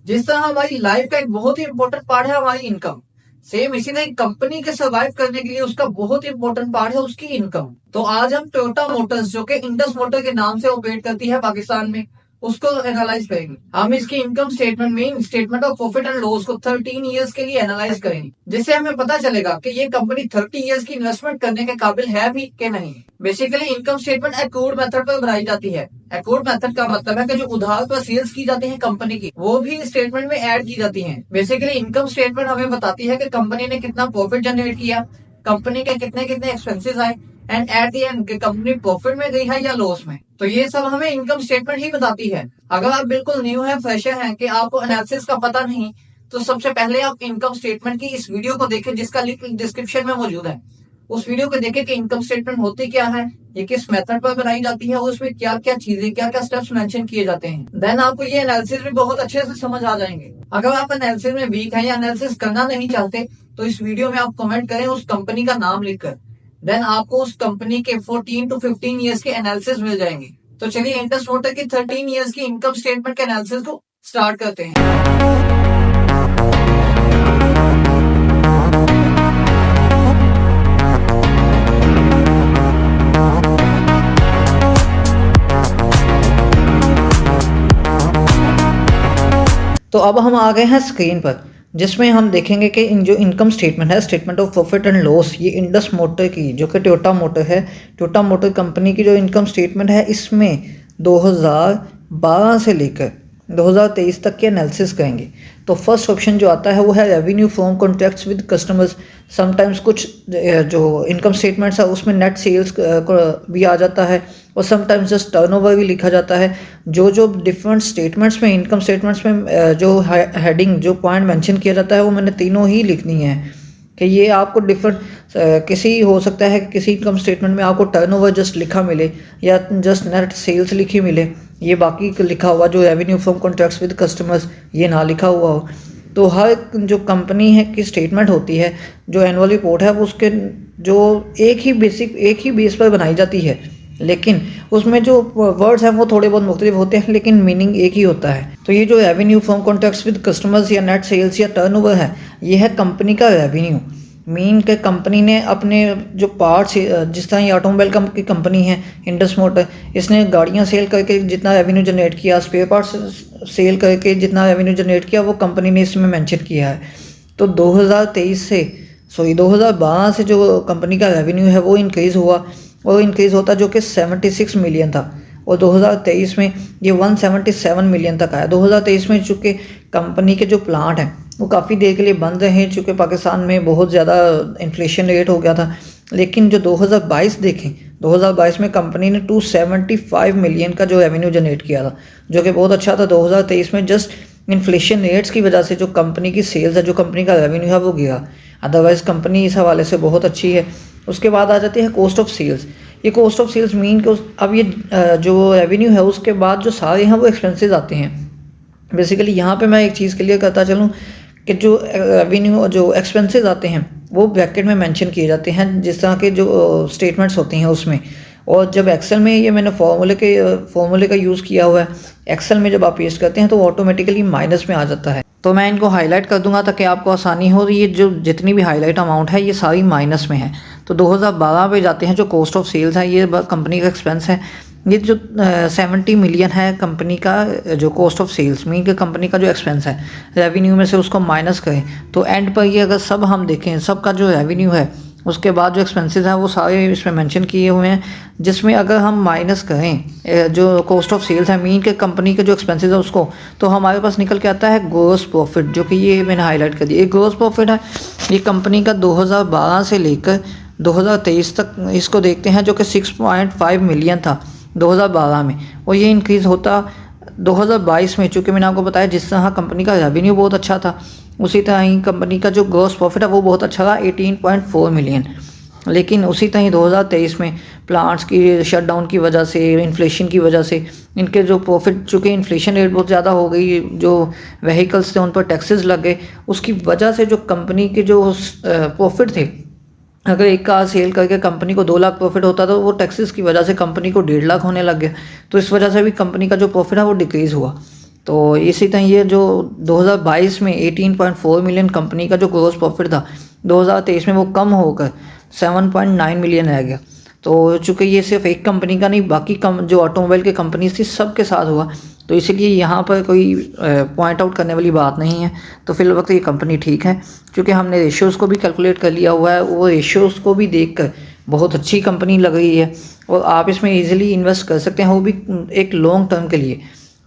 जिस तरह हमारी लाइफ का एक बहुत ही इंपॉर्टेंट पार्ट है हमारी इनकम, सेम इसी तरह कंपनी के सर्वाइव करने के लिए उसका बहुत ही इंपॉर्टेंट पार्ट है उसकी इनकम। तो आज हम टोयोटा मोटर्स, जो कि इंडस मोटर के नाम से ऑपरेट करती है पाकिस्तान में, उसको एनालाइज करेंगे। हम इसकी इनकम स्टेटमेंट में statement of profit and loss को 13 इयर्स के लिए एनालाइज करेंगे, जिससे हमें पता चलेगा कि ये कंपनी 30 इयर्स की इन्वेस्टमेंट करने के काबिल है भी कि नहीं। Basically income statement accrued method पर बनाई जाती है। एक्रूड मेथड का मतलब है कि जो उधार पर सेल्स की जाती है कंपनी की, वो भी स्टेटमेंट में ऐड की जाती है। बेसिकली इनकम स्टेटमेंट हमें बताती है कि कंपनी ने कितना प्रॉफिट जनरेट किया, कंपनी के कितने कितने एक्सपेंसेस आए, and at the end company profit में गई है या लॉस में। तो ये सब हमें इनकम स्टेटमेंट ही बताती है। अगर आप बिल्कुल न्यू है, फ्रेशर हैं, कि आपको एनालिसिस का पता नहीं, तो सबसे पहले आप इनकम स्टेटमेंट की इस वीडियो को देखें, जिसका लिंक डिस्क्रिप्शन में मौजूद है। उस वीडियो को देखें कि इनकम स्टेटमेंट होती क्या है, ये किस मेथड पर बनाई जाती है, उसमें क्या क्या चीजें, क्या क्या स्टेप्स मेंशन किए जाते हैं। देन आपको ये एनालिसिस भी बहुत अच्छे से समझ आ जाएंगे। अगर आप एनालिसिस में वीक है या एनालिसिस करना नहीं चाहते, तो इस वीडियो में आप कमेंट करें उस कंपनी का नाम लिखकर। देन आपको उस कंपनी के 14 to 15 इयर्स के एनालिसिस मिल जाएंगे। तो चलिए इंडस मोटर की 13 इयर्स की इनकम स्टेटमेंट के एनालिसिस को स्टार्ट करते हैं। तो अब हम आ गए हैं स्क्रीन पर, जिसमें हम देखेंगे कि जो इनकम स्टेटमेंट है, statement of profit and loss, ये इंडस मोटर की, जो कि टोयोटा मोटर है, टोयोटा मोटर कंपनी की जो इनकम स्टेटमेंट है, इसमें 2012 से लेकर 2023 तक के एनालिसिस करेंगे। तो फर्स्ट ऑप्शन जो आता है वो है revenue from contracts with customers. Sometimes कुछ जो इनकम स्टेटमेंट्स है उसमें नेट सेल्स भी आ जाता है, और समटाइम्स जस्ट टर्नओवर भी लिखा जाता है। जो जो डिफरेंट स्टेटमेंट्स में, इनकम स्टेटमेंट्स में जो हेडिंग, जो पॉइंट मेंशन किया जाता है, वो मैंने तीनों ही लिखनी है कि ये आपको डिफरेंट, किसी हो सकता है कि किसी इनकम स्टेटमेंट में आपको टर्नओवर जस्ट लिखा मिले या जस्ट नेट सेल्स लिखी मिले, ये बाकी लिखा हुआ जो revenue from contracts with customers ये ना लिखा हुआ हो। तो हर जो कंपनी है की स्टेटमेंट होती है, जो एनुअल रिपोर्ट है, वो उसके जो एक ही बेस पर बनाई जाती है, लेकिन उसमें जो वर्ड्स हैं वो थोड़े बहुत मुख्तलिफ होते हैं, लेकिन मीनिंग एक ही होता है। तो ये जो revenue from contracts with customers या नेट सेल्स या टर्नओवर है, ये है कंपनी का रेवेन्यू। मीन के कंपनी ने अपने जो पार्ट्स, जिस तरह ये ऑटोमोबाइल की कंपनी है इंडस मोटर, इसने गाड़ियां सेल करके जितना रेवेन्यू जनरेट किया, स्पेयर पार्ट्स सेल करके जितना रेवेन्यू जनरेट किया, वो कंपनी ने इसमें मेंशन किया है। तो 2012 से जो कंपनी का रेवेन्यू है वो इंक्रीज़ हुआ, और इंक्रीज़ होता जो कि 76 मिलियन था, और 2023 में ये 177 मिलियन तक आया। 2023 में चूँकि कंपनी के जो प्लांट हैं वो काफ़ी देर के लिए बंद रहे, चूँकि पाकिस्तान में बहुत ज़्यादा इन्फ्लेशन रेट हो गया था। लेकिन जो 2022 देखें, 2022 में कंपनी ने 275 मिलियन का जो रेवेन्यू जनरेट किया था, जो कि बहुत अच्छा था। 2023 में जस्ट इन्फ्लेशन रेट्स की वजह से जो कंपनी की सेल्स है, जो कंपनी का रेवेन्यू है, वो गिरा। अदरवाइज़ कंपनी इस हवाले से बहुत अच्छी है। उसके बाद आ जाती है कॉस्ट ऑफ सेल्स। ये कॉस्ट ऑफ सेल्स मीन कि अब ये जो रेवेन्यू है उसके बाद जो सारे हैं वो एक्सपेंसेस आते हैं। बेसिकली यहाँ पे मैं एक चीज़ क्लियर करता चलूँ कि जो रेवेन्यू, जो एक्सपेंसेस आते हैं, वो ब्रैकेट में मेंशन किए जाते हैं, जिस तरह के जो स्टेटमेंट्स होती हैं उसमें। और जब एक्सेल में, ये मैंने फॉर्मूले का यूज़ किया हुआ है, एक्सेल में जब आप पेस्ट करते हैं तो ऑटोमेटिकली माइनस में आ जाता है। तो मैं इनको हाईलाइट कर दूंगा ताकि आपको आसानी हो। ये जो जितनी भी हाईलाइट अमाउंट है ये सारी माइनस में है। तो 2012 पे जाते हैं, जो कॉस्ट ऑफ सेल्स है, ये कंपनी का एक्सपेंस है। ये जो 70 मिलियन है कंपनी का जो कॉस्ट ऑफ सेल्स, मीन के कंपनी का जो एक्सपेंस है, रेवेन्यू में से उसको माइनस करें तो एंड पर ये अगर सब हम देखें, सबका जो रेवेन्यू है उसके बाद जो एक्सपेंसेस हैं वो सारे इसमें मेंशन किए हुए हैं, जिसमें अगर हम माइनस करें जो कॉस्ट ऑफ सेल्स है, मीन के कंपनी के जो एक्सपेंसेस है उसको, तो हमारे पास निकल के आता है ग्रॉस प्रॉफिट, जो कि ये मैंने हाईलाइट कर दिया। ये ग्रॉस प्रॉफिट है, ये कंपनी का 2012 से लेकर 2023 तक इसको देखते हैं, जो कि 6.5 मिलियन था 2012 में, और ये इंक्रीज़ होता 2022 में। चूँकि मैंने आपको बताया जिस तरह कंपनी का रेवेन्यू बहुत अच्छा था, उसी तरह ही कंपनी का जो ग्रॉस प्रॉफिट है वो बहुत अच्छा था, 18.4 मिलियन। लेकिन उसी तरह ही 2023 में प्लांट्स की शटडाउन की वजह से, इन्फ्लेशन की वजह से इनके जो प्रॉफिट, चूँकि इन्फ्लेशन रेट बहुत ज़्यादा हो गई, जो व्हीकल्स थे उन पर टैक्सेस लग गए, उसकी वजह से जो कंपनी के जो प्रॉफिट थे, अगर एक कार सेल करके कंपनी को 2 लाख प्रॉफिट होता था, वो टैक्सेस की वजह से कंपनी को 1.5 लाख होने लग गया। तो इस वजह से भी कंपनी का जो प्रॉफिट है वो डिक्रीज़ हुआ। तो इसी तरह ये जो 2022 में 18.4 मिलियन कंपनी का जो ग्रॉस प्रॉफिट था, 2023 में वो कम होकर 7.9 मिलियन रह गया। तो चूँकि ये सिर्फ एक कंपनी का नहीं, बाकी जो ऑटोमोबाइल की कंपनीज थी सबके साथ हुआ, तो इसीलिए यहाँ पर कोई पॉइंट आउट करने वाली बात नहीं है। तो फिल वक्त ये कंपनी ठीक है, क्योंकि हमने रेशियोज़ को भी कैलकुलेट कर लिया हुआ है, वो रेशियोज़ को भी देखकर बहुत अच्छी कंपनी लग रही है और आप इसमें इजीली इन्वेस्ट कर सकते हैं, वो भी एक लॉन्ग टर्म के लिए।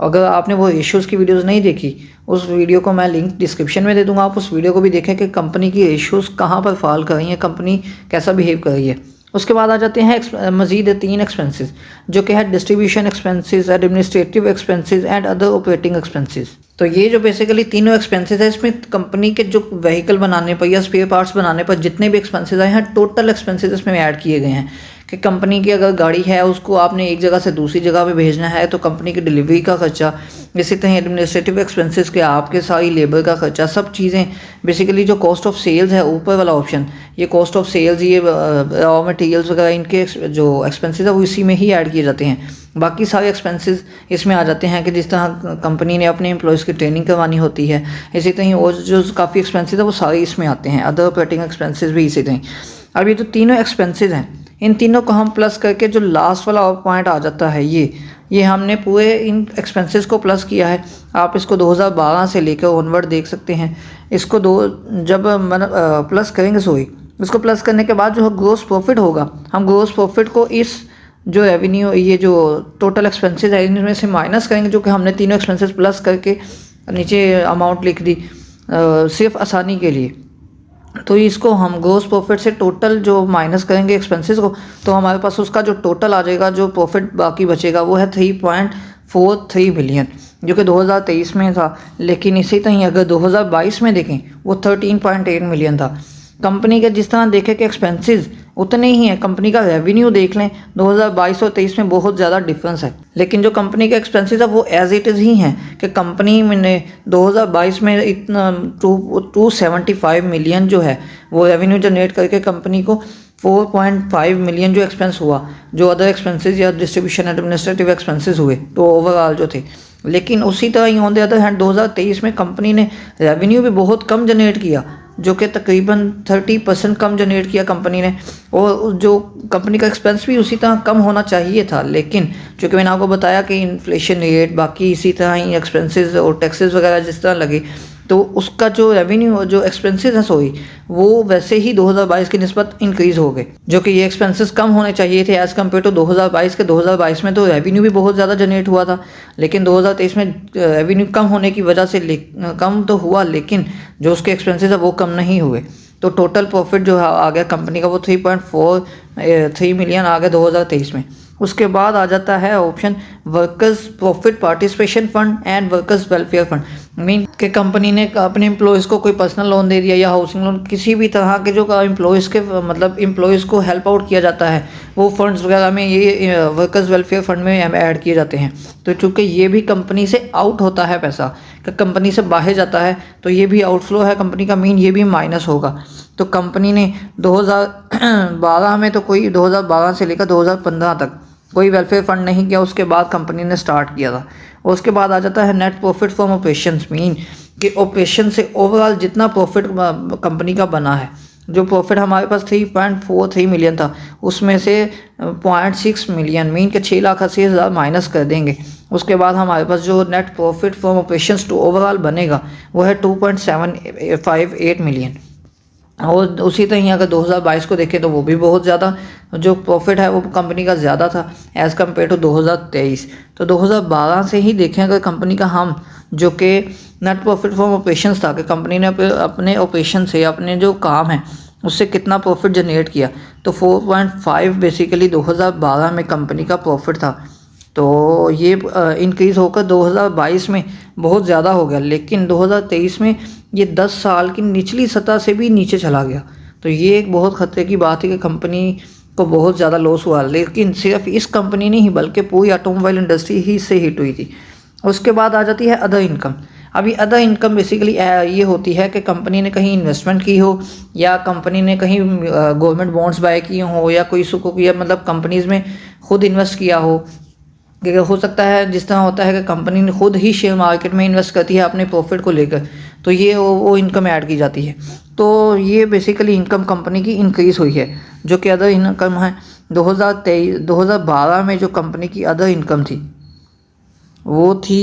अगर आपने वो रेशियोज़ की वीडियोज़ नहीं देखी, उस वीडियो को मैं लिंक डिस्क्रिप्शन में दे दूँगा, आप उस वीडियो को भी देखें कि कंपनी की रेशियोज़ कहाँ पर फॉल कर रही हैं, कंपनी कैसा बिहेव कर रही है। उसके बाद आ जाते हैं मज़ीद 3 एक्सपेंसेस, जो कि है distribution expenses, administrative expenses and other operating expenses. तो ये जो बेसिकली तीनों एक्सपेंसेस है, इसमें कंपनी के जो व्हीकल बनाने पर या स्पेयर पार्ट्स बनाने पर जितने भी एक्सपेंसेस आए हैं, टोटल एक्सपेंसेस इसमें ऐड किए गए हैं। कि कंपनी की अगर गाड़ी है, उसको आपने एक जगह से दूसरी जगह पे भेजना है, तो कंपनी की डिलीवरी का खर्चा, इसी तरह एडमिनिस्ट्रेटिव एक्सपेंसेस के आपके सारी लेबर का खर्चा, सब चीज़ें बेसिकली जो कॉस्ट ऑफ सेल्स है, ऊपर वाला ऑप्शन, ये कॉस्ट ऑफ सेल्स, ये रॉ मटेरियल्स वगैरह, इनके जो एक्सपेंसेस है वो इसी में ही ऐड किए जाते हैं। बाकी सारे एक्सपेंसेस इसमें आ जाते हैं कि जिस तरह कंपनी ने अपने एम्प्लॉयज़ की ट्रेनिंग करवानी होती है, इसी तरह और जो काफ़ी एक्सपेंसेस है वो सारे इसमें आते हैं, अदर ऑपरेटिंग एक्सपेंसेस भी इसी तरह। अब ये जो तीनों एक्सपेंसेस हैं, इन तीनों को हम प्लस करके जो लास्ट वाला पॉइंट आ जाता है, ये हमने पूरे इन एक्सपेंसेस को प्लस किया है। आप इसको 2012 से लेकर ऑनवर्ड देख सकते हैं। इसको जब प्लस करेंगे, इसको प्लस करने के बाद जो ग्रोस प्रॉफिट होगा, हम ग्रोस प्रॉफिट को इस जो रेवेन्यू, ये जो टोटल एक्सपेंसेस है, इनमें से माइनस करेंगे, जो कि हमने तीनों एक्सपेंसेस प्लस करके नीचे अमाउंट लिख दी सिर्फ आसानी के लिए। तो इसको हम ग्रोस प्रॉफिट से टोटल जो माइनस करेंगे एक्सपेंसेस को, तो हमारे पास उसका जो टोटल आ जाएगा, जो प्रॉफिट बाकी बचेगा, वो है 3.43 मिलियन, जो कि 2023 में था। लेकिन इसी तरह अगर 2022 में देखें, वो 13.8 मिलियन था। कंपनी के जिस तरह देखें कि एक्सपेंसेस उतने ही हैं, कंपनी का रेवेन्यू देख लें, 2022 और 23 में बहुत ज़्यादा डिफरेंस है। लेकिन जो कंपनी के एक्सपेंसेस है वो एज इट इज़ ही हैं कि कंपनी ने 2022 में इतना 275 मिलियन जो है वो रेवेन्यू जनरेट करके कंपनी को 4.5 मिलियन जो एक्सपेंस हुआ, जो अदर एक्सपेंसेस या डिस्ट्रीब्यूशन एडमिनिस्ट्रेटिव एक्सपेंसेस हुए, तो ओवरऑल जो थे। लेकिन उसी तरह ही ऑन द अदर हैंड 2023 में कंपनी ने रेवेन्यू भी बहुत कम जनरेट किया, जो कि तकरीबन 30% कम जनरेट किया कंपनी ने, और जो कंपनी का एक्सपेंस भी उसी तरह कम होना चाहिए था। लेकिन चूँकि मैंने आपको बताया कि इन्फ्लेशन रेट, बाकी इसी तरह ही एक्सपेंसेस और टैक्सेस वगैरह जिस तरह लगे, तो उसका जो रेवेन्यू, जो एक्सपेंसेस हैं वो वैसे ही 2022 की निस्बत इंक्रीज़ हो गए, जो कि ये एक्सपेंसेस कम होने चाहिए थे एज़ कम्पेयर टू 2022 के। 2022 में तो रेवेन्यू भी बहुत ज़्यादा जनरेट हुआ था, लेकिन 2023 में रेवेन्यू कम होने की वजह से कम तो हुआ, लेकिन जो उसके एक्सपेंसेस है वो कम नहीं हुए। तो टोटल प्रॉफिट जो आ गया कंपनी का, वो 3.43 मिलियन आ गया 2023 में। उसके बाद आ जाता है option workers profit participation fund and workers welfare fund. Mean कि कंपनी ने अपने एम्प्लॉयज़ को कोई पर्सनल लोन दे दिया या हाउसिंग लोन, किसी भी तरह के जो एम्प्लॉयज़ के मतलब एम्प्लॉयज़ को हेल्प आउट किया जाता है, वो फंड्स वगैरह में ये वर्कर्स वेलफेयर फंड में ऐड किए जाते हैं। तो चूँकि ये भी कंपनी से आउट होता है पैसा, कि कंपनी से बाहर जाता है, तो ये भी आउटफ्लो है कंपनी का, मीन ये भी माइनस होगा। तो कंपनी ने 2012 में तो कोई 2012 से लेकर 2015 तक कोई वेलफेयर फंड नहीं किया, उसके बाद कंपनी ने स्टार्ट किया था। और उसके बाद आ जाता है net profit from operations, mean कि ऑपरेशन से ओवरऑल जितना प्रॉफिट कंपनी का बना है, जो प्रॉफिट हमारे पास 3.43 मिलियन था, उसमें से 0.6 मिलियन मीन के 6,80,000 माइनस कर देंगे। उसके बाद हमारे पास जो net profit from operations to overall बनेगा वो है 2.758 मिलियन। और उसी तरह अगर 2022 को देखें तो वो भी बहुत ज़्यादा जो प्रॉफिट है वो कंपनी का ज़्यादा था एज़ कम्पेयर टू 2023। तो 2012 से ही देखें अगर कंपनी का हम जो कि नेट प्रॉफिट फ्रॉम ऑपरेशंस था कि कंपनी ने अपने ऑपरेशन से, अपने जो काम है उससे कितना प्रॉफिट जनरेट किया, तो 4.5 बेसिकली 2012 में कंपनी का प्रॉफिट था। तो ये इंक्रीज़ होकर 2022 में बहुत ज़्यादा हो गया, लेकिन 2023 में ये 10 साल की निचली सतह से भी नीचे चला गया। तो ये एक बहुत ख़तरे की बात है कि कंपनी को बहुत ज़्यादा लॉस हुआ, लेकिन सिर्फ इस कंपनी नहीं बल्कि पूरी ऑटोमोबाइल इंडस्ट्री ही से हिट हुई थी। उसके बाद आ जाती है अदर इनकम। अभी अदर इनकम बेसिकली ये होती है कि कंपनी ने कहीं इन्वेस्टमेंट की हो, या कंपनी ने कहीं गवर्नमेंट बॉन्ड्स बाय किए हो, या कोई सुको किया, मतलब कंपनीज़ में खुद इन्वेस्ट किया हो, कि हो सकता है जिस तरह होता है कि कंपनी ने खुद ही शेयर मार्केट में इन्वेस्ट करती है अपने प्रॉफिट को लेकर, तो ये वो इनकम ऐड की जाती है। तो ये बेसिकली इनकम कंपनी की इंक्रीज़ हुई है, जो कि अदर इनकम है। 2012 में जो कंपनी की अदर इनकम थी वो थी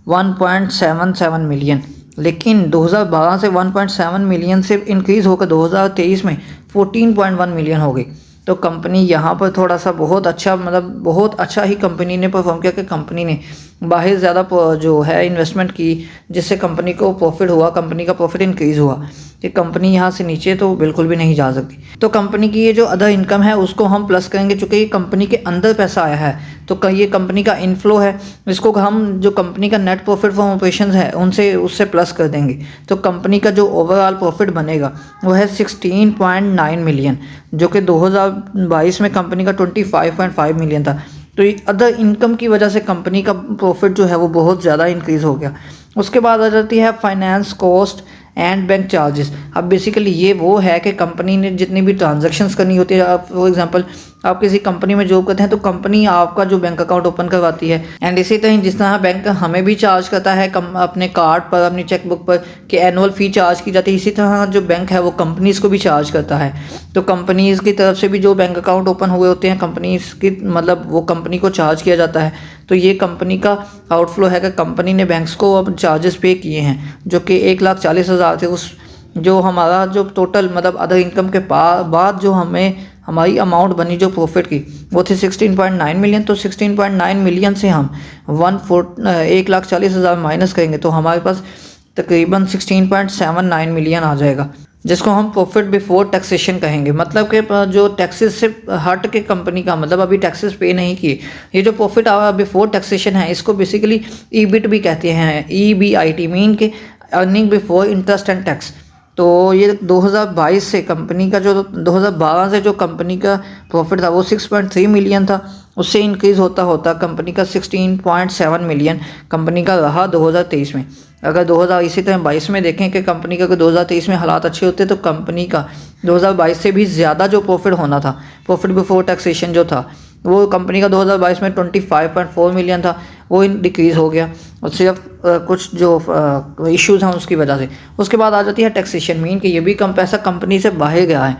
1.77 मिलियन, लेकिन 2012 से 1.7 मिलियन से इंक्रीज़ होकर 2023 में 14.1 मिलियन हो गई। तो कंपनी यहाँ पर थोड़ा सा बहुत अच्छा, मतलब बहुत अच्छा ही कंपनी ने परफॉर्म किया कि कंपनी ने बाहर ज़्यादा जो है इन्वेस्टमेंट की, जिससे कंपनी को प्रॉफिट हुआ, कंपनी का प्रॉफिट इंक्रीज़ हुआ। कि कंपनी यहाँ से नीचे तो बिल्कुल भी नहीं जा सकती। तो कंपनी की ये जो अदर इनकम है उसको हम प्लस करेंगे, चूँकि ये कंपनी के अंदर पैसा आया है तो ये कंपनी का इनफ्लो है, इसको हम जो कंपनी का नेट प्रॉफिट फ्रॉम ऑपरेशंस है उससे प्लस कर देंगे। तो कंपनी का जो ओवरऑल प्रॉफिट बनेगा वो है 16.9 मिलियन, जो कि 2022 में कंपनी का 25.5 मिलियन था। तो अदर इनकम की वजह से कंपनी का प्रॉफिट जो है वो बहुत ज़्यादा इंक्रीज़ हो गया। उसके बाद आ जाती है finance cost and bank charges. अब बेसिकली ये वो है कि कंपनी ने जितनी भी ट्रांजैक्शंस करनी होती है, फॉर एग्जांपल आप किसी कंपनी में जॉब करते हैं तो कंपनी आपका जो बैंक अकाउंट ओपन करवाती है, एंड इसी तरह जिस तरह बैंक हमें भी चार्ज करता है अपने कार्ड पर, अपनी चेकबुक पर कि एनुअल फ़ी चार्ज की जाती है, इसी तरह जो बैंक है वो कंपनीज़ को भी चार्ज करता है। तो कंपनीज़ की तरफ से भी जो बैंक अकाउंट ओपन हुए होते हैं कंपनीज़ की, मतलब वो कंपनी को चार्ज किया जाता है। तो ये कंपनी का आउटफ्लो है कि कंपनी ने बैंक्स को अब चार्जेस पे किए हैं, जो कि 1,40,000 थे। उस जो हमारा जो टोटल मतलब अदर इनकम के बाद जो हमारी अमाउंट बनी जो प्रॉफिट की वो थी 16.9 मिलियन। तो 16.9 मिलियन से हम 1,40,000 माइनस करेंगे तो हमारे पास तकरीबन 16.79 मिलियन आ जाएगा, जिसको हम प्रॉफिट बिफोर टैक्सेशन कहेंगे। मतलब कि जो टैक्सेस से हट के कंपनी का, मतलब अभी टैक्सेस पे नहीं किए, ये जो प्रॉफिट बिफोर टैक्सेशन है इसको बेसिकली ईबिट भी कहते हैं, EBIT मीन के earning before interest and tax. तो ये 2022 से कंपनी का जो 2012 से जो कंपनी का प्रॉफिट था वो 6.3 मिलियन था, उससे इंक्रीज़ होता होता कंपनी का 16.7 मिलियन कंपनी का रहा 2023 में। अगर 2000 इसी तरह 22 में देखें कि कंपनी का अगर 2023 में हालात अच्छे होते तो कंपनी का 2022 से भी ज़्यादा जो प्रॉफिट होना था, प्रॉफिट बिफोर टैक्सेशन जो था, वो कंपनी का 2022 में 25.4 मिलियन था, वो डिक्रीज़ हो गया और सिर्फ कुछ जो इश्यूज़ हैं उसकी वजह से। उसके बाद आ जाती है टैक्सेशन, मीन कि ये भी कम पैसा कंपनी से बाहर गया है।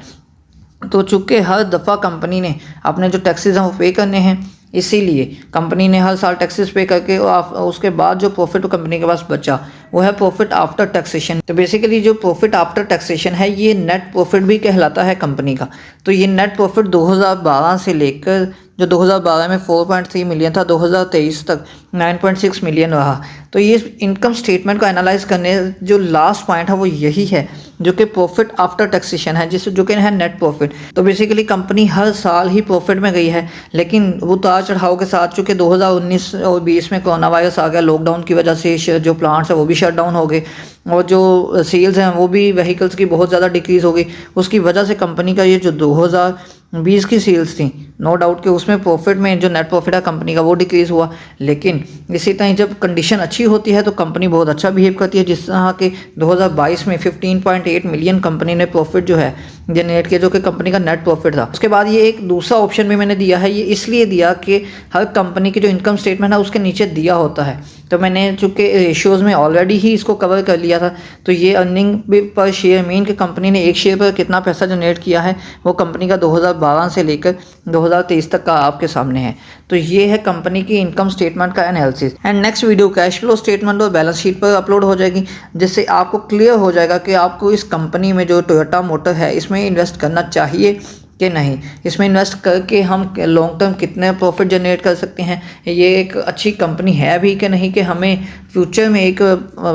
तो चूँकि हर दफ़ा कंपनी ने अपने जो टैक्सेस हैं वो पे करने हैं, इसीलिए कंपनी ने हर साल टैक्सेस पे करके उसके बाद जो प्रॉफिट कंपनी के पास बचा वो है प्रॉफिट आफ्टर टैक्सेशन। तो बेसिकली जो प्रॉफिट आफ्टर टैक्सेशन है ये नेट प्रॉफिट भी कहलाता है कंपनी का। तो ये नेट प्रॉफिट 2012 से लेकर जो 2012 में 4.3 मिलियन था 2023 तक 9.6 मिलियन रहा। तो ये इनकम स्टेटमेंट को एनालाइज करने जो लास्ट पॉइंट है वो यही है, जो कि प्रॉफिट आफ्टर टैक्सेशन है, जो कि है नेट प्रॉफिट। तो बेसिकली कंपनी हर साल ही प्रॉफिट में गई है, लेकिन उतार चढ़ाव के साथ चूँकि 2019 और 20 में कोरोना वायरस आ गया, लॉकडाउन की वजह से जो प्लांट्स हैं वो भी शट डाउन हो गए और जो सेल्स हैं वो भी व्हीकल्स की बहुत ज़्यादा डिक्रीज़ हो गई। उसकी वजह से कंपनी का ये जो 2020 की सेल्स थी, नो डाउट कि उसमें प्रॉफिट में जो नेट प्रॉफिट है कंपनी का वो डिक्रीज़ हुआ। लेकिन इसी तरह जब कंडीशन अच्छी होती है तो कंपनी बहुत अच्छा बिहेव करती है, जिस तरह के 2022 में 15.8 मिलियन कंपनी ने प्रॉफिट जो है जनरेट किया, जो कि कंपनी का नेट प्रॉफिट था। उसके बाद ये एक दूसरा ऑप्शन भी मैंने दिया है, ये इसलिए दिया कि हर कंपनी की जो इनकम स्टेटमेंट है उसके नीचे दिया होता है। तो मैंने चूँकि रेशियोज़ में ऑलरेडी ही इसको कवर कर लिया था। तो ये अर्निंग पर शेयर मीन कि कंपनी ने एक शेयर पर कितना पैसा जनरेट किया है वो कंपनी का 2012 से लेकर 2023 तक का आपके सामने है। तो ये है कंपनी की इनकम स्टेटमेंट का analysis. And next video cash flow statement और बैलेंस शीट पर अपलोड हो जाएगी, जिससे आपको क्लियर हो जाएगा कि आपको इस कंपनी में जो टोयोटा मोटर है इसमें इन्वेस्ट करना चाहिए कि नहीं, इसमें इन्वेस्ट करके हम लॉन्ग टर्म कितने प्रॉफिट जनरेट कर सकते हैं, ये एक अच्छी कंपनी है भी कि नहीं, कि हमें फ्यूचर में एक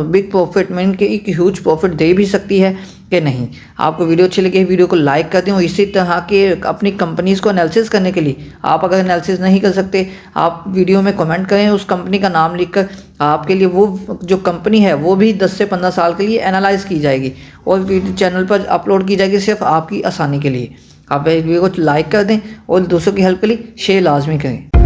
बिग प्रॉफिट मीन कि एक ह्यूज प्रॉफिट दे भी सकती है कि नहीं। आपको वीडियो अच्छी लगी वीडियो को लाइक कर दें, और इसी तरह के अपनी कंपनीज़ को एनालिसिस करने के लिए आप अगर एनालिसिस नहीं कर सकते आप वीडियो में कमेंट करें उस कंपनी का नाम लिखकर, आपके लिए वो जो कंपनी है वो भी 10 से 15 साल के लिए एनालाइज की जाएगी और वीडियो चैनल पर अपलोड की जाएगी सिर्फ आपकी आसानी के लिए। आप वीडियो को लाइक कर दें और दूसरों की हेल्प के लिए शेयर लाजमी करें।